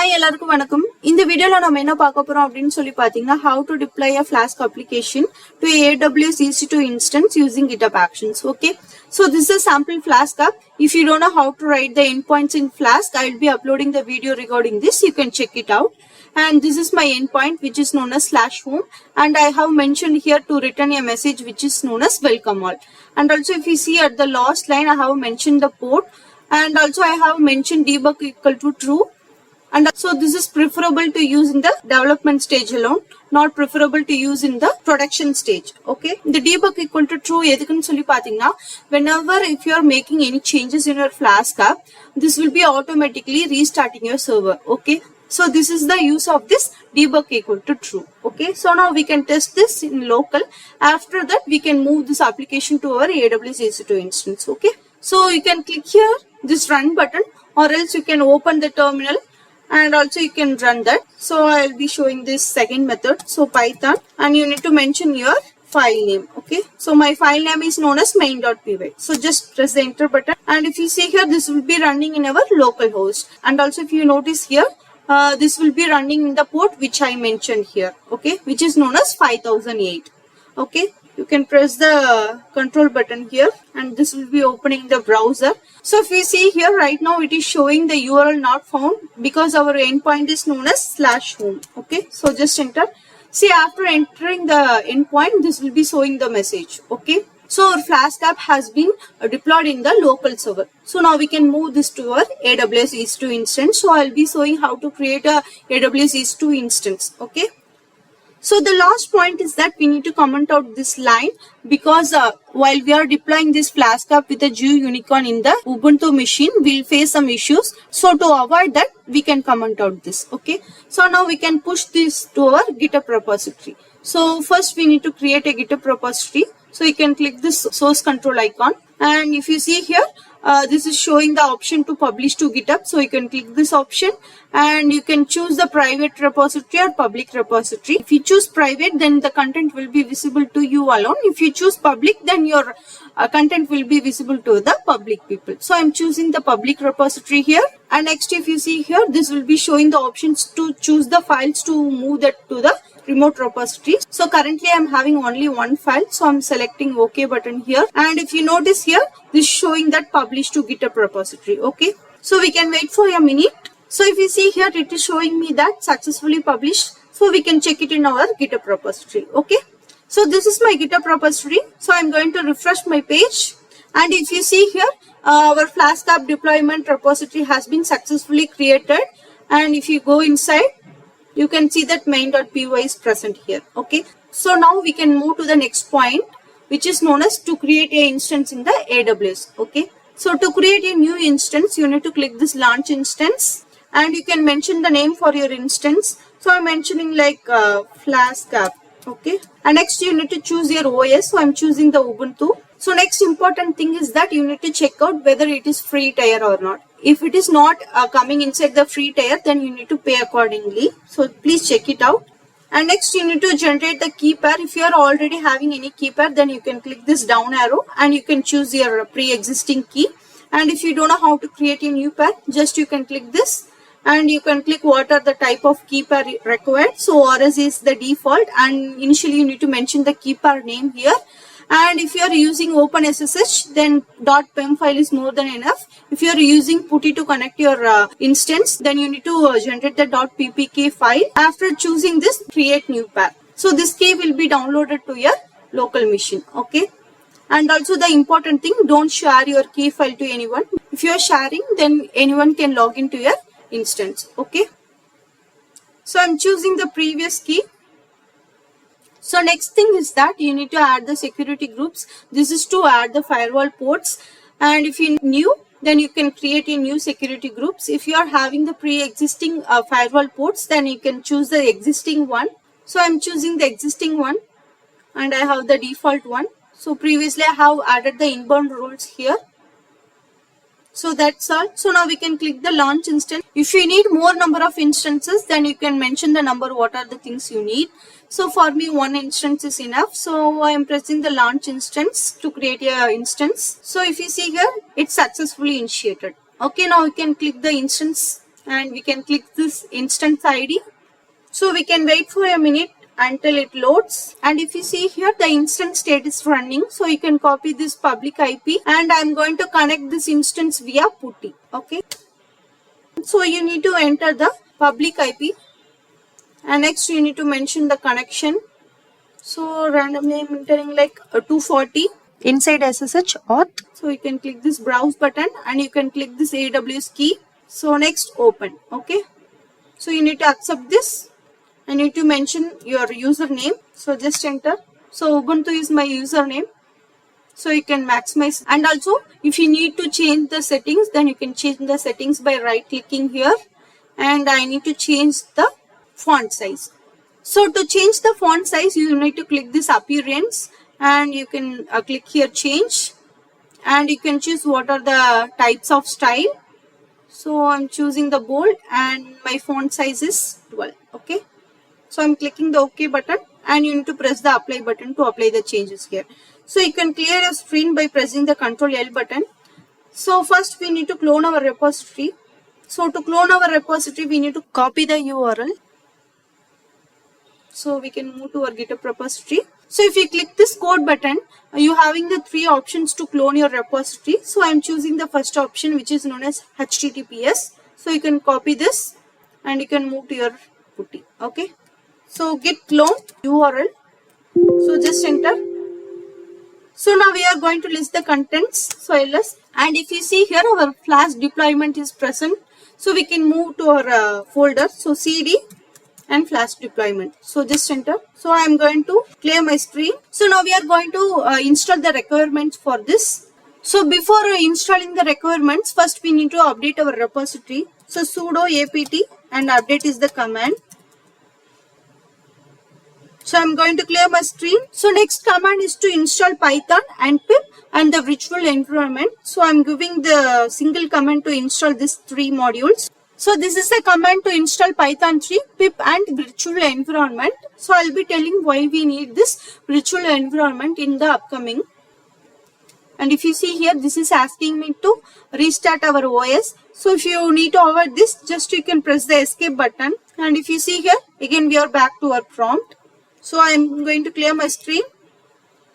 Hi எல்லாருக்கும் வணக்கம். இந்த வீடியோல நாம என்ன பார்க்க போறோம் அப்படினு சொல்லி பாத்தீங்கன்னா how to deploy a Flask application to AWS EC2 instance using GitHub Actions. Okay, so this is a sample Flask app. If you don't know how to write the endpoints in Flask, I will be uploading the video regarding this. You can check it out. And this is my endpoint, which is known as /home, and I have mentioned here to return a message which is known as welcome all. And also if you see at the last line, I have mentioned the port, and also I have mentioned debug equal to true. And so this is preferable to use in the development stage alone, not preferable to use in the production stage. Okay, the debug equal to true edukunu solli pathina, whenever if you are making any changes in your Flask app, this will be automatically restarting your server. Okay, so this is the use of this debug equal to true. Okay, so now we can test this in local. After that we can move this application to our AWS EC2 instance. Okay, so you can click here this run button, or else you can open the terminal and also you can run that. So I'll be showing this second method. So Python, and you need to mention your file name. Okay, so my file name is known as main.py. So just press the enter button, and if you see here, this will be running in our local host. And also if you notice here, this will be running in the port which I mentioned here. Okay, which is known as 5008. Okay, you can press the control button here, and this will be opening the browser. So if we see here, right now it is showing the URL not found because our endpoint is known as /home. Okay, so just enter. See, after entering the endpoint, this will be showing the message. Okay, so our Flask app has been deployed in the local server. So now we can move this to our AWS EC2 instance. So I'll be showing how to create a AWS EC2 instance. Okay, so the last point is that we need to comment out this line, because while we are deploying this Flask app with a GUnicorn in the Ubuntu machine, we'll face some issues. So to avoid that, we can comment out this. Okay, so now we can push this to our GitHub repository. So first we need to create a GitHub repository. So you can click this source control icon, and if you see here, this is showing the option to publish to GitHub. So you can click this option, and you can choose the private repository or public repository. If you choose private, then the content will be visible to you alone. If you choose public, then your content will be visible to the public people. So I'm choosing the public repository here. And next, if you see here, this will be showing the options to choose the files to move that to the remote repository. So currently I'm having only one file, so I'm selecting OK button here. And if you notice here, this is showing that publish to GitHub repository. Okay, so we can wait for a minute. So if you see here, it is showing me that successfully published. So we can check it in our GitHub repository. Okay, so this is my GitHub repository. So I'm going to refresh my page, and if you see here, our Flask app deployment repository has been successfully created. And if you go inside, you can see that main.py is present here. Okay, so now we can move to the next point, which is known as to create a instance in the AWS. Okay, so to create a new instance, you need to click this launch instance, and you can mention the name for your instance. So I'm mentioning like Flask app. Okay, and next you need to choose your OS. So I'm choosing the Ubuntu. So next important thing is that you need to check out whether it is free tier or not. If it is not coming inside the free tier, then you need to pay accordingly. So please check it out. And next you need to generate the key pair. If you are already having any key pair, then you can click this down arrow and you can choose your pre-existing key. And if you don't know how to create a new pair, just you can click this, and you can click what are the type of key pair required. So RS is the default, and initially you need to mention the key pair name here. And if you are using OpenSSH, then .pem file is more than enough. If you are using PuTTY to connect your instance, then you need to generate the .ppk file. After choosing this, create new pair. So this key will be downloaded to your local machine. Okay, and also the important thing, don't share your key file to anyone. If you are sharing, then anyone can log into your instance. Okay, so I'm choosing the previous key. So next thing is that you need to add the security groups. This is to add the firewall ports, and if you new, then you can create a new security groups. If you are having the pre-existing firewall ports, then you can choose the existing one. So I'm choosing the existing one, and I have the default one. So previously I have added the inbound rules here. So that's all. So now we can click the launch instance. If you need more number of instances, then you can mention the number, what are the things you need. So for me, one instance is enough. So I am pressing the launch instance to create a instance. So if you see here, it's successfully initiated. Okay, now you can click the instance and we can click this instance ID. So we can wait for a minute until it loads, and if you see here the instance state is running, so you can copy this public IP and I'm going to connect this instance via putty. Okay, so you need to enter the public IP and next you need to mention the connection. So randomly I'm entering like 240 inside SSH auth. So you can click this browse button and you can click this AWS key. So next open. Okay, so you need to accept this. I need to mention your username. So just enter. So Ubuntu is my username. So you can maximize, and also if you need to change the settings, then you can change the settings by right clicking here, and I need to change the font size. So to change the font size, you need to click this appearance and you can click here change, and you can choose what are the types of style. So I'm choosing the bold and my font size is 12. Okay, so I'm clicking the OK button and you need to press the apply button to apply the changes here. So you can clear your screen by pressing the Ctrl L button. So first we need to clone our repository. So to clone our repository, we need to copy the URL. So we can move to our GitHub repository. So if you click this code button, you having the 3 options to clone your repository. So I'm choosing the first option, which is known as HTTPS. So you can copy this and you can move to your putty. Okay, so git clone URL. So just enter. So now we are going to list the contents. So ls, and if you see here our Flask deployment is present. So we can move to our folder. So cd and Flask deployment. So just enter. So I am going to clear my screen. So now we are going to install the requirements for this. So before installing the requirements, first we need to update our repository. So sudo apt and update is the command. So I'm going to clear my screen. So next command is to install Python and pip and the virtual environment. So I'm giving the single command to install these 3 modules. So this is the command to install Python 3, pip and virtual environment. So I'll be telling why we need this virtual environment in the upcoming. And if you see here, this is asking me to restart our OS. So if you need to avoid this, just you can press the escape button. And if you see here, again we are back to our prompt. So I am going to clear my screen.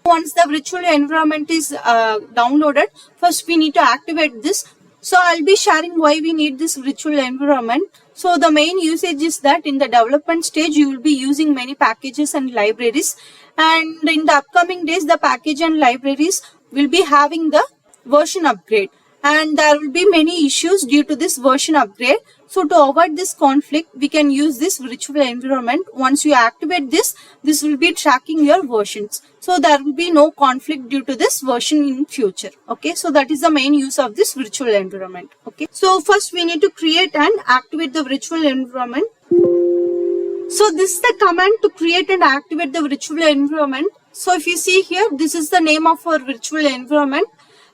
Once the virtual environment is downloaded, first we need to activate this. So I'll be sharing why we need this virtual environment. So the main usage is that in the development stage, you will be using many packages and libraries. And in the upcoming days, the package and libraries will be having the version upgrade. And there will be many issues due to this version upgrade. So to avoid this conflict, we can use this virtual environment. Once you activate this, this will be tracking your versions. So there will be no conflict due to this version in future. Okay, so that is the main use of this virtual environment. Okay, so first we need to create and activate the virtual environment. So this is the command to create and activate the virtual environment. So if you see here, this is the name of our virtual environment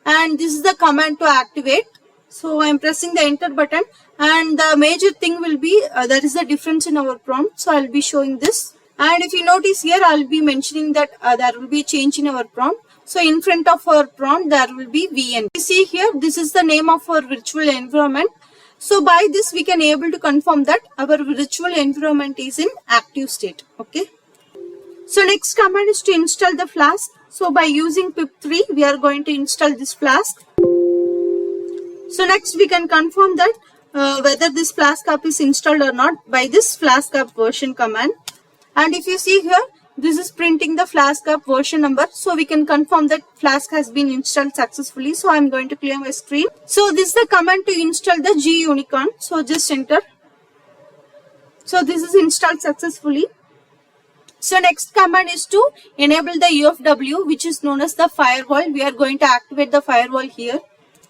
and this is the command to activate. So I am pressing the enter button, and the major thing will be there is a difference in our prompt. So I'll be showing this, and if you notice here, I'll be mentioning that there will be a change in our prompt. So in front of our prompt there will be VN. You see here, this is the name of our virtual environment. So by this we can able to confirm that our virtual environment is in active state. Okay. So next command is to install the Flask. So by using pip3 we are going to install this Flask. So next we can confirm that whether this Flask app is installed or not by this Flask app version command. And if you see here, this is printing the Flask app version number. So we can confirm that Flask has been installed successfully. So I'm going to clear my screen. So this is the command to install the G Unicorn. So just enter. So this is installed successfully. So next command is to enable the UFW, which is known as the firewall. We are going to activate the firewall here.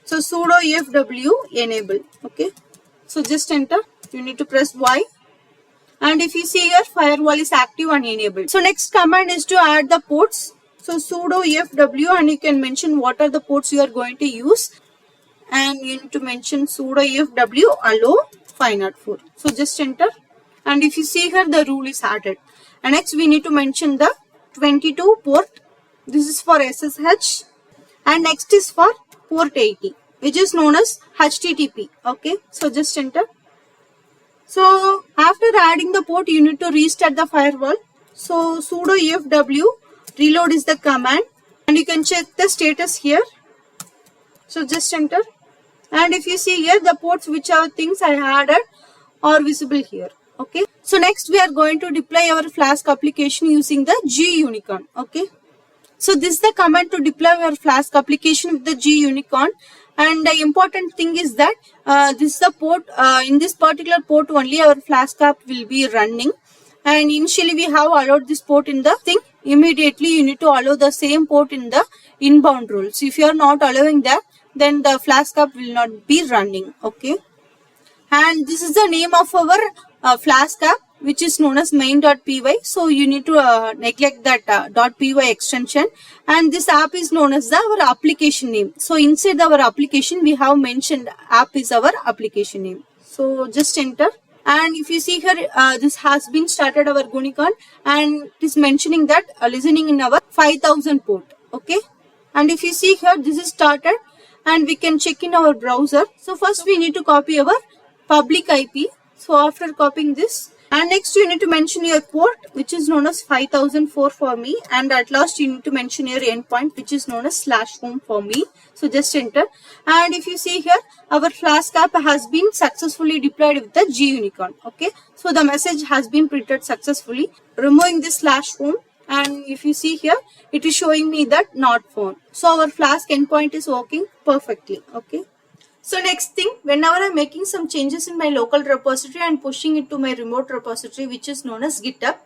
So sudo UFW enable. Okay. So just enter. You need to press Y. And if you see here, firewall is active and enabled. So next command is to add the ports. So sudo UFW, and you can mention what are the ports you are going to use. And you need to mention sudo UFW allow 504. So just enter. And if you see here, the rule is added. And next we need to mention the 22 port. This is for SSH. And next is for port 80, which is known as HTTP. Okay. So just enter. So after adding the port, you need to restart the firewall. So sudo efw reload is the command, and you can check the status here. So just enter, and if you see here, the ports whichever things I added are visible here. Okay. So next we are going to deploy our Flask application using the G Unicorn. Okay. So this is the command to deploy your Flask application with the G Unicorn. And the important thing is that this is the port, in this particular port only our Flask app will be running. And initially we have allowed this port in the thing. Immediately you need to allow the same port in the inbound rules. If you are not allowing that, then the Flask app will not be running. Okay. And this is the name of our Flask app, which is known as main.py. So you need to neglect that .py extension. And this app is known as our application name. So inside our application, we have mentioned app is our application name. So just enter. And if you see here, this has been started our Unicorn, and it is mentioning that listening in our 5000 port. Okay. And if you see here, this is started, and we can check in our browser. So first we need to copy our public IP. So after copying this, and next you need to mention your port, which is known as 5004 for me, and at last you need to mention your endpoint, which is known as /home for me. So just enter, and if you see here, our Flask app has been successfully deployed with the G Unicorn. Okay, so the message has been printed successfully. Removing this /home, and if you see here, it is showing me that not found. So our Flask endpoint is working perfectly. Okay. So next thing, whenever I'm making some changes in my local repository and pushing it to my remote repository, which is known as GitHub.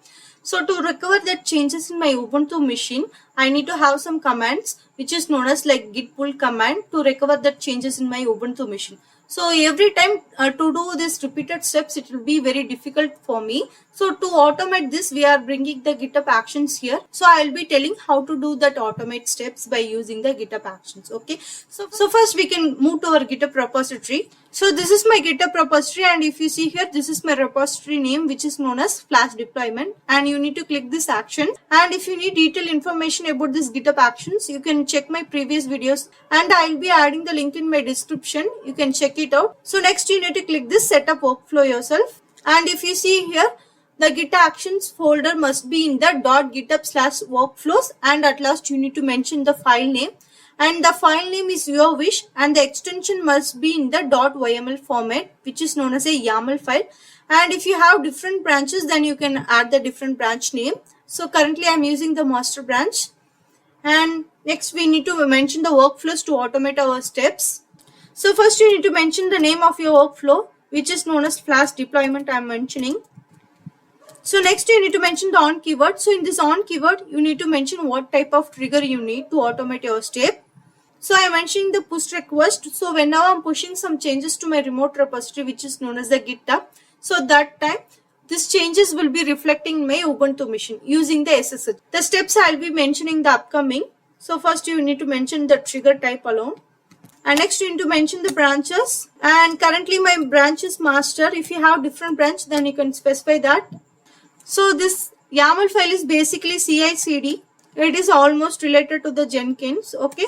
So to recover that changes in my Ubuntu machine, I need to have some commands, which is known as like git pull command to recover that changes in my Ubuntu machine. So every time to do this repeated steps, it will be very difficult for me. So to automate this, we are bringing the GitHub Actions here. So I will be telling how to do that automate steps by using the GitHub Actions. Okay. So first we can move to our GitHub repository. So this is my GitHub repository, and if you see here, this is my repository name, which is known as Flask deployment, and you need to click this action. And if you need detailed information about this GitHub Actions, you can check my previous videos, and I will be adding the link in my description. You can check it out. So next you need to click this setup workflow yourself, and if you see here, the Git Actions folder must be in the .github/workflows, and at last you need to mention the file name. And the file name is your wish, and the extension must be in the .yml format, which is known as a YAML file. And if you have different branches, then you can add the different branch name. So currently I'm using the master branch. And next we need to mention the workflows to automate our steps. So first you need to mention the name of your workflow, which is known as Flask deployment I'm mentioning. So next you need to mention the on keyword. So in this on keyword, you need to mention what type of trigger you need to automate your step. So I am mentioning the push request. So when now I'm pushing some changes to my remote repository, which is known as the GitHub. So that time, these changes will be reflecting in my Ubuntu machine using the SSH. The steps I'll be mentioning the upcoming. So first you need to mention the trigger type alone. And next you need to mention the branches. And currently my branch is master. If you have different branch, then you can specify that. So this YAML file is basically CI/CD. It is almost related to the Jenkins. Okay.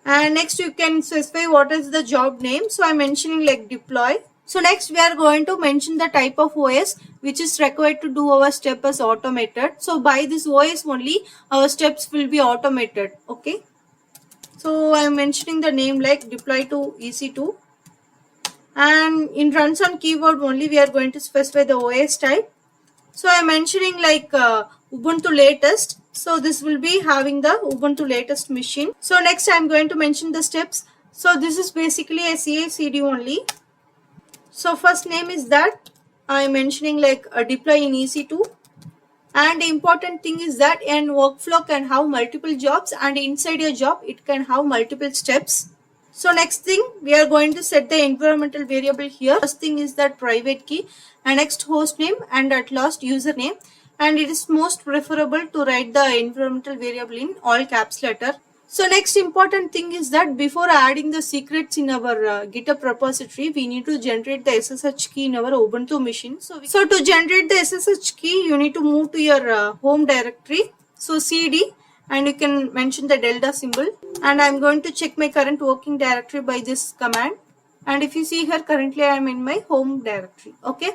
And next you can specify what is the job name. So I'm mentioning like deploy. So next we are going to mention the type of OS which is required to do our step as automated. So by this OS only our steps will be automated. Okay. So I'm mentioning the name like deploy to EC2. And in runs on keyword only we are going to specify the OS type. So I'm mentioning like Ubuntu latest. So this will be having the Ubuntu latest machine. So next I'm going to mention the steps. So this is basically a CI/CD only. So first name is that I'm mentioning like a deploy in EC2. And the important thing is that a workflow can have multiple jobs, and inside your job it can have multiple steps. So next thing we are going to set the environmental variable here. First thing is that private key, and next host name, and at last username. And it is most preferable to write the environmental variable in all caps letter. So next important thing is that before adding the secrets in our GitHub repository, we need to generate the SSH key in our Ubuntu machine. So to generate the SSH key, you need to move to your home directory. So CD, and you can mention the delta symbol. And I'm going to check my current working directory by this command. And if you see here, currently I am in my home directory. Okay.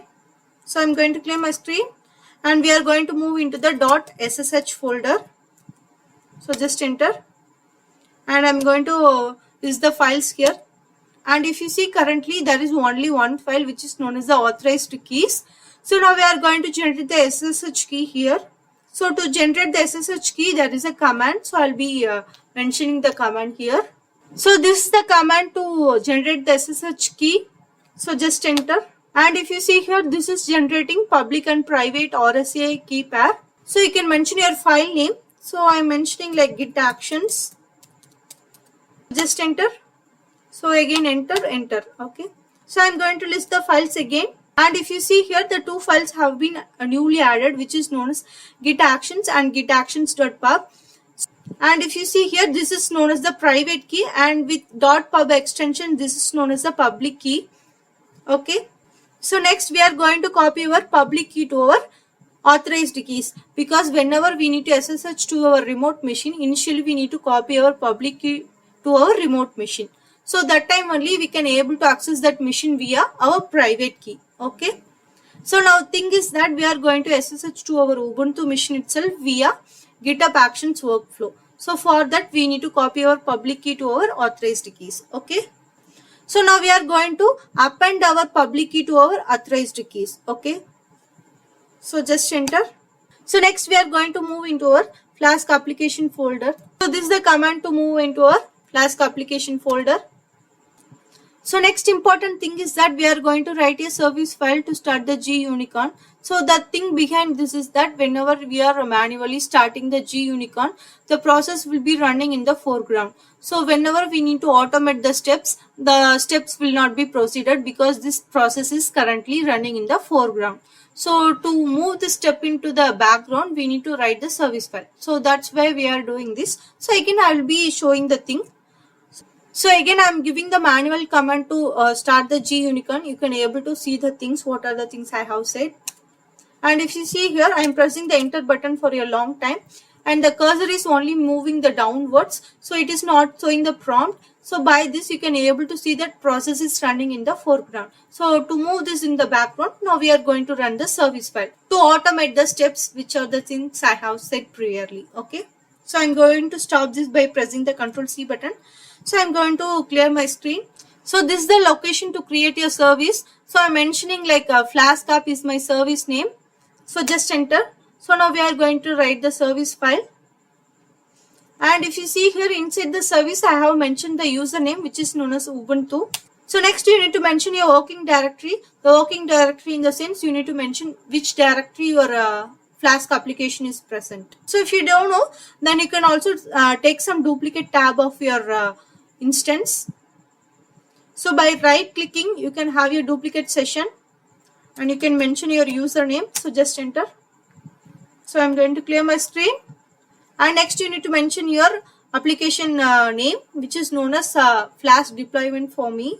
So I'm going to clear my screen and we are going to move into the .ssh folder. So just enter and I'm going to list the files here. And if you see, currently there is only one file which is known as the authorized keys. So now we are going to generate the SSH key here. So to generate the SSH key, there is a command. So I'll be mentioning the command here. So this is the command to generate the SSH key. So just enter. And if you see here, this is generating public and private RSA key pair. So you can mention your file name. So I'm mentioning like Git Actions. Just enter. So again enter. Okay. So I'm going to list the files again. And if you see here, the two files have been newly added, which is known as Git Actions and gitactions.pub. And if you see here, this is known as the private key, and with .pub extension, this is known as the public key. Okay. So next we are going to copy our public key to our authorized keys, because whenever we need to SSH to our remote machine, initially we need to copy our public key to our remote machine. So that time only we can able to access that machine via our private key. Okay. So now thing is that we are going to SSH to our Ubuntu machine itself via GitHub Actions workflow. So for that we need to copy our public key to our authorized keys. Okay. So now we are going to append our public key to our authorized keys. Okay. So just enter. So next we are going to move into our Flask application folder. So this is the command to move into our Flask application folder. So next important thing is that we are going to write a service file to start the GUnicorn. So the thing behind this is that whenever we are manually starting the GUnicorn, the process will be running in the foreground. So whenever we need to automate the steps will not be proceeded because this process is currently running in the foreground. So to move the step into the background, we need to write the service file. So that's why we are doing this. So again, I will be showing the thing. So again, I am giving the manual command to start the GUnicorn. You can able to see the things, what are the things I have said. And if you see here, I am pressing the enter button for a long time and the cursor is only moving the downwards. So it is not showing the prompt. So by this, you can able to see that process is running in the foreground. So to move this in the background, now we are going to run the service file to automate the steps, which are the things I have said previously. Okay. So I'm going to stop this by pressing the Ctrl+C button. So I'm going to clear my screen. So this is the location to create your service. So I'm mentioning like Flask app is my service name. So just enter. So now we are going to write the service file. And if you see here inside the service, I have mentioned the username, which is known as Ubuntu. So next you need to mention your working directory. The working directory in the sense you need to mention which directory your Flask application is present. So if you don't know, then you can also take some duplicate tab of your instance. So by right clicking, you can have your duplicate session and you can mention your username. So just enter. So I'm going to clear my screen. And next you need to mention your application name, which is known as Flask deployment for me.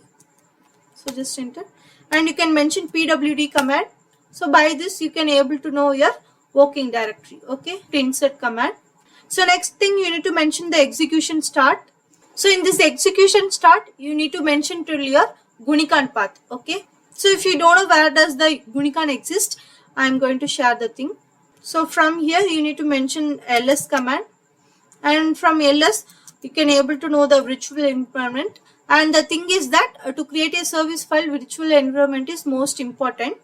So just enter. And you can mention pwd command. So by this you can able to know your working directory. Okay, to insert command. So next thing you need to mention the execution start. So in this execution start, you need to mention till your Gunicorn path. Okay. So if you don't know where does the Gunicorn exist, I am going to share the thing. So from here you need to mention ls command, and from ls you can able to know the virtual environment. And the thing is that to create a service file, virtual environment is most important.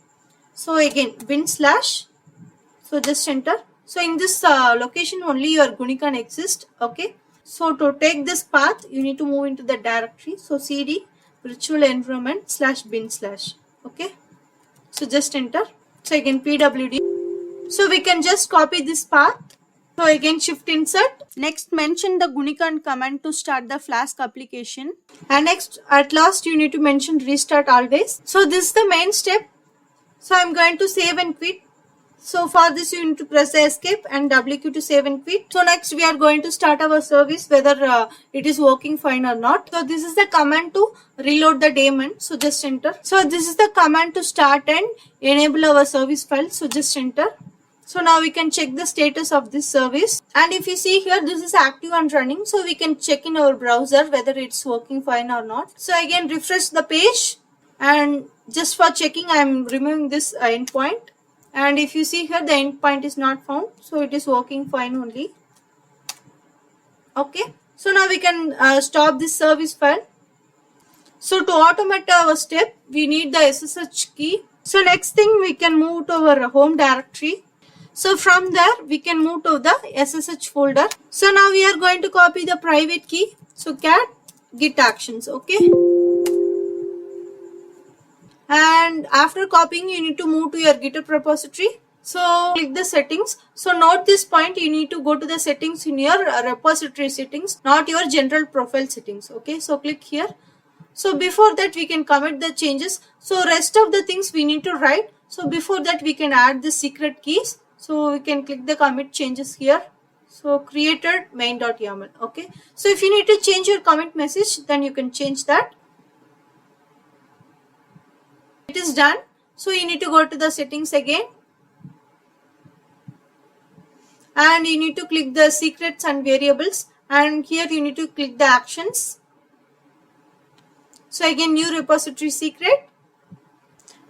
So again bin/. So just enter. So in this location only your Gunicorn exists. Okay. So to take this path, you need to move into the directory. So cd virtual environment /bin/. Okay. So just enter. So again pwd. So we can just copy this path. So again shift insert. Next mention the Gunicorn command to start the Flask application. And next at last you need to mention restart always. So this is the main step. So I'm going to save and quit. So for this you need to press escape and WQ to save and quit. So next we are going to start our service, whether it is working fine or not. So this is the command to reload the daemon. So just enter. So this is the command to start and enable our service file. So just enter. So now we can check the status of this service, and if you see here, this is active and running, so we can check in our browser whether it's working fine or not. So again, refresh the page, and just for checking, I am removing this endpoint, and if you see here, the endpoint is not found, so it is working fine only. Okay, so now we can stop this service file. So to automate our step, we need the SSH key. So next thing, we can move to our home directory. So from there, we can move to the SSH folder. So now we are going to copy the private key. So cat git actions, okay. And after copying, you need to move to your GitHub repository. So click the settings. So note this point, you need to go to the settings in your repository settings, not your general profile settings. Okay, so click here. So before that, we can commit the changes. So rest of the things we need to write. So before that, we can add the secret keys. So we can click the commit changes here. So created main.yaml. Okay, so if you need to change your commit message, then you can change that. It is done. So you need to go to the settings again, and you need to click the secrets and variables, and here you need to click the actions. So again, new repository secret,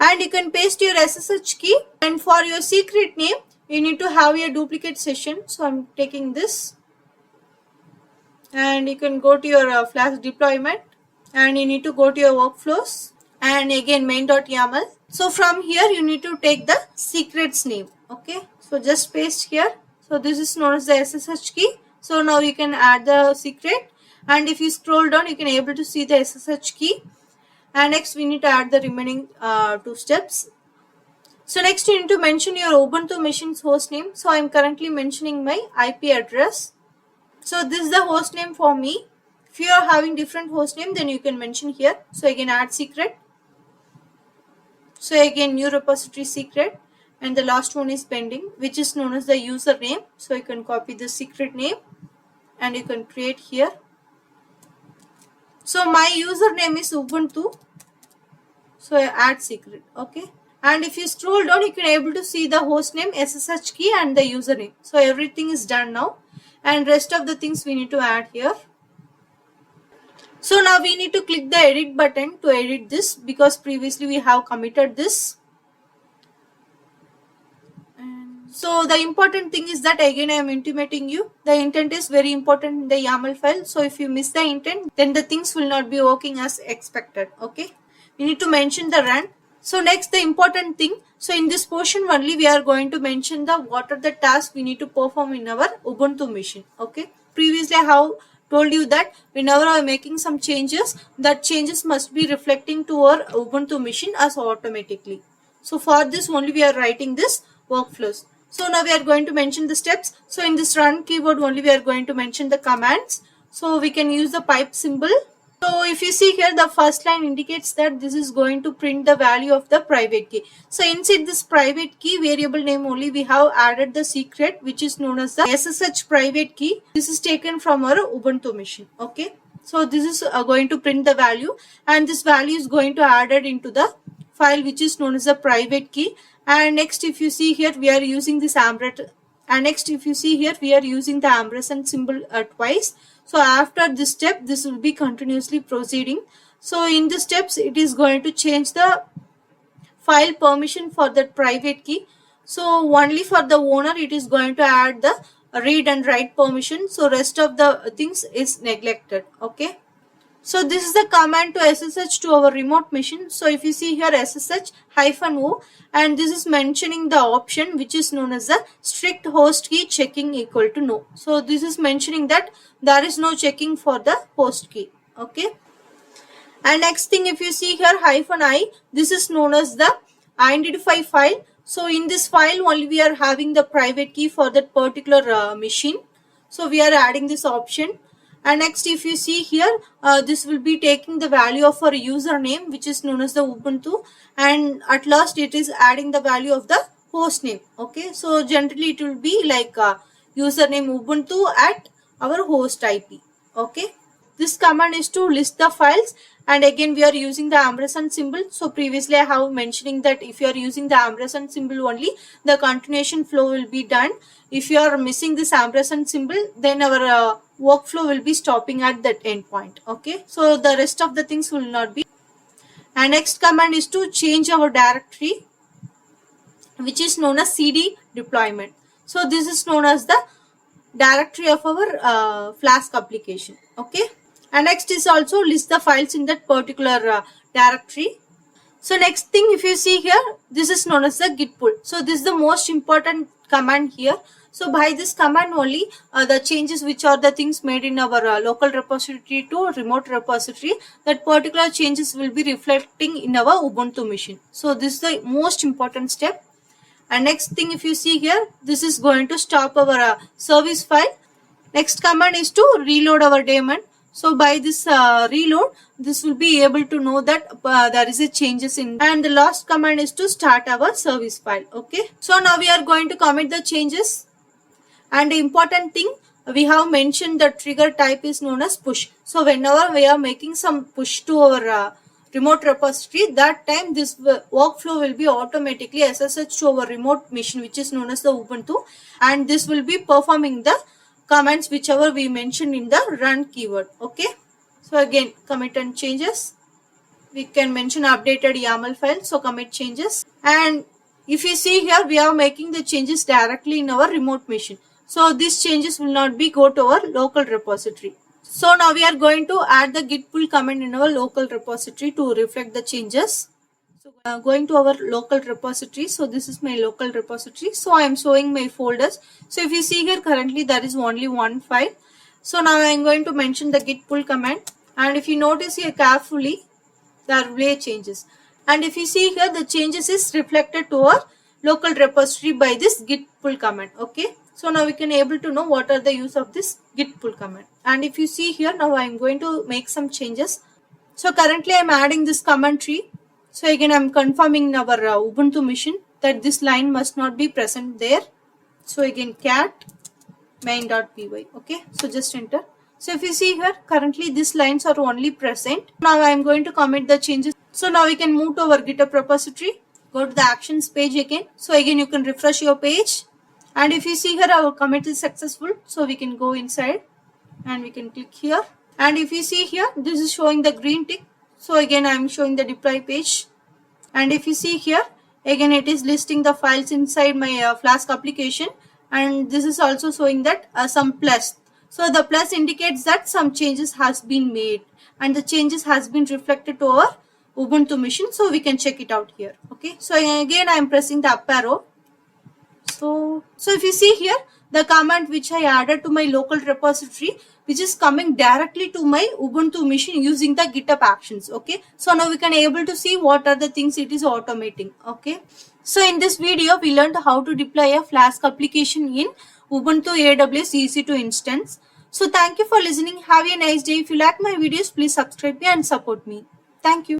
and you can paste your SSH key, and for your secret name, you need to have a duplicate session. So I'm taking this, and you can go to your Flask deployment, and you need to go to your workflows, and again main.yaml. So from here, you need to take the secrets name. Okay, so just paste here. So this is known as the SSH key. So now you can add the secret, and if you scroll down, you can able to see the SSH key. And next, we need to add the remaining 2 steps. So next, you need to mention your Ubuntu machine's host name. So I am currently mentioning my IP address. So this is the host name for me. If you are having different host name, then you can mention here. So again, add secret. So again, new repository secret, and the last one is pending, which is known as the username. So you can copy the secret name, and you can create here. So my username is Ubuntu. So I add secret. Okay. And if you scroll down, you can able to see the host name, SSH key, and the username. So everything is done now, and rest of the things we need to add here. So now we need to click the edit button to edit this, because previously we have committed this. And so the important thing is that again I am intimating you, the intent is very important in the YAML file. So if you miss the intent, then the things will not be working as expected. Okay, we need to mention the run. So next, the important thing, so in this portion only, we are going to mention the what are the tasks we need to perform in our Ubuntu machine. Okay, previously I have told you that whenever I am making some changes, that changes must be reflecting to our Ubuntu machine as automatically. So for this only we are writing this workflows. So now we are going to mention the steps. So in this run keyword only we are going to mention the commands. So we can use the pipe symbol. So if you see here, the first line indicates that this is going to print the value of the private key. So inside this private key variable name only, we have added the secret, which is known as the SSH private key. This is taken from our Ubuntu machine. Okay, so this is going to print the value, and this value is going to added into the file which is known as the private key. And next, if you see here, we are using this ampersand. And next, if you see here, we are using the ampersand symbol twice. So after this step, this will be continuously proceeding. So in the steps, it is going to change the file permission for that private key. So only for the owner, it is going to add the read and write permission. So rest of the things is neglected. Okay. So this is the command to SSH to our remote machine. So if you see here, SSH-O, and this is mentioning the option which is known as the strict host key checking equal to no. So this is mentioning that there is no checking for the host key. Okay. And next thing, if you see here, -I, this is known as the identify file. So in this file only we are having the private key for that particular machine. So we are adding this option. And next, if you see here, this will be taking the value of our username, which is known as the Ubuntu, and at last it is adding the value of the host name. Okay, so generally it will be like username Ubuntu at our host IP. Okay, this command is to list the files, and again we are using the ampersand symbol. So previously I have mentioning that if you are using the ampersand symbol only, the continuation flow will be done. If you are missing this ampersand symbol, then our workflow will be stopping at that endpoint. Okay, so the rest of the things will not be. And next command is to change our directory, which is known as cd deployment. So this is known as the directory of our Flask application. Okay, and next is also list the files in that particular directory. So next thing, if you see here, this is known as the git pull. So this is the most important command here. So by this command only, the changes which are the things made in our local repository to remote repository, that particular changes will be reflecting in our Ubuntu machine. So this is the most important step. And next thing, if you see here, this is going to stop our service file. Next command is to reload our daemon. So by this reload, this will be able to know that there is a changes in. And the last command is to start our service file. Okay, so now we are going to commit the changes. And the important thing, we have mentioned the trigger type is known as push. So whenever we are making some push to our remote repository, that time this workflow will be automatically SSH to our remote machine, which is known as the Ubuntu, and this will be performing the commands whichever we mentioned in the run keyword. Okay, so again commit and changes, we can mention updated YAML file, so commit changes. And if you see here, we are making the changes directly in our remote machine, so these changes will not be go to our local repository. So now we are going to add the git pull command in our local repository to reflect the changes. So going to our local repository. So this is my local repository. So I am showing my folders. So if you see here, currently there is only one file. So now I am going to mention the git pull command. And if you notice here carefully, there will be changes. And if you see here, the changes is reflected to our local repository by this git pull command. Okay, so now we can able to know what are the use of this git pull command. And if you see here, now I am going to make some changes. So currently I am adding this command tree. So again I am confirming in our Ubuntu machine that this line must not be present there. So again cat main.py. Okay, so just enter. So if you see here, currently these lines are only present. Now I am going to commit the changes. So now we can move to our GitHub repository. Go to the actions page again. So again you can refresh your page. And if you see here, our commit is successful. So we can go inside and we can click here. And if you see here, this is showing the green tick. So again I am showing the deploy page. And if you see here, again it is listing the files inside my Flask application. And this is also showing that some plus. So the plus indicates that some changes has been made. And the changes has been reflected to our Ubuntu machine, so we can check it out here. Okay, so again I am pressing the up arrow. So if you see here, the command which I added to my local repository, which is coming directly to my Ubuntu machine using the GitHub Actions. Okay, so now we can able to see what are the things it is automating. Okay, so in this video we learned how to deploy a Flask application in Ubuntu AWS EC2 instance. So thank you for listening. Have a nice day. If you like my videos, please subscribe me and support me. Thank you.